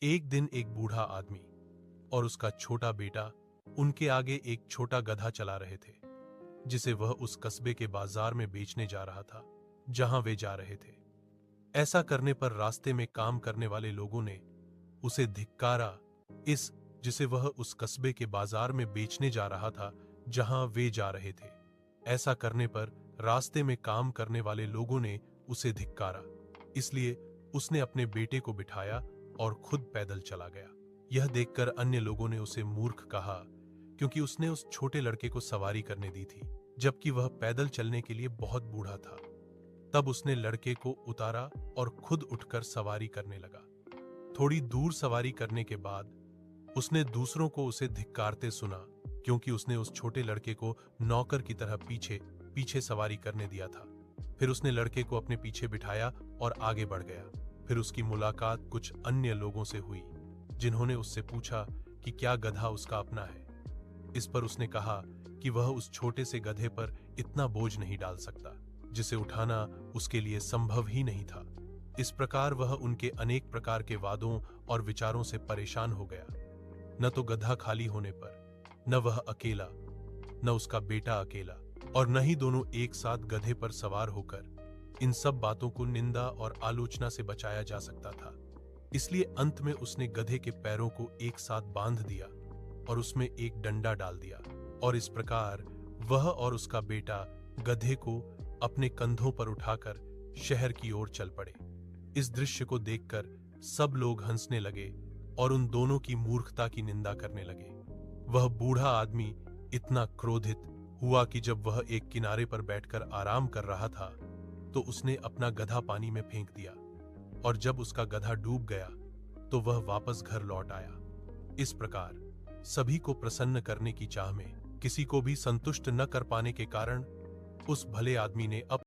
एक दिन एक बूढ़ा आदमी और उसका छोटा बेटा उनके आगे एक छोटा गधा चला रहे थे, जिसे वह उस कस्बे के बाजार में बेचने जा रहा था जहां वे जा रहे थे। ऐसा करने पर रास्ते में काम करने वाले लोगों ने उसे धिक्कारा, इस जिसे वह उस कस्बे के बाजार में बेचने जा रहा था जहां वे जा रहे थे। ऐसा करने पर रास्ते में काम करने वाले लोगों ने उसे धिक्कारा, इसलिए उसने अपने बेटे को बिठाया और खुद पैदल चला गया। यह देखकर अन्य लोगों ने उसे मूर्ख कहा, क्योंकि उसने उस छोटे लड़के को सवारी करने दी थी, जबकि वह पैदल चलने के लिए बहुत बूढ़ा था। तब उसने लड़के को उतारा और खुद उठकर सवारी करने लगा। थोड़ी दूर सवारी करने के बाद उसने दूसरों को उसे धिक्कारते सुना, क्योंकि उसने उस छोटे लड़के को नौकर की तरह पीछे पीछे सवारी करने दिया था। फिर उसने लड़के को अपने पीछे बिठाया और आगे बढ़ गया। फिर उसकी मुलाकात कुछ अन्य लोगों से हुई, जिन्होंने उससे पूछा कि क्या गधा उसका अपना है। इस पर उसने कहा कि वह उस छोटे से गधे पर इतना बोझ नहीं डाल सकता, जिसे उठाना उसके लिए संभव ही नहीं था। इस प्रकार वह उनके अनेक प्रकार के वादों और विचारों से परेशान हो गया। न तो गधा खाली होने पर, न वह अकेला, न उसका बेटा अकेला, और न ही दोनों एक साथ गधे पर सवार होकर इन सब बातों को निंदा और आलोचना से बचाया जा सकता था। इसलिए अंत में उसने गधे के पैरों को एक साथ बांध दिया और उसमें एक डंडा डाल दिया, और इस प्रकार वह और उसका बेटा गधे को अपने कंधों पर उठाकर शहर की ओर चल पड़े। इस दृश्य को देखकर सब लोग हंसने लगे और उन दोनों की मूर्खता की निंदा करने लगे। वह बूढ़ा आदमी इतना क्रोधित हुआ कि जब वह एक किनारे पर बैठकर आराम कर रहा था, तो उसने अपना गधा पानी में फेंक दिया, और जब उसका गधा डूब गया तो वह वापस घर लौट आया। इस प्रकार सभी को प्रसन्न करने की चाह में किसी को भी संतुष्ट न कर पाने के कारण उस भले आदमी ने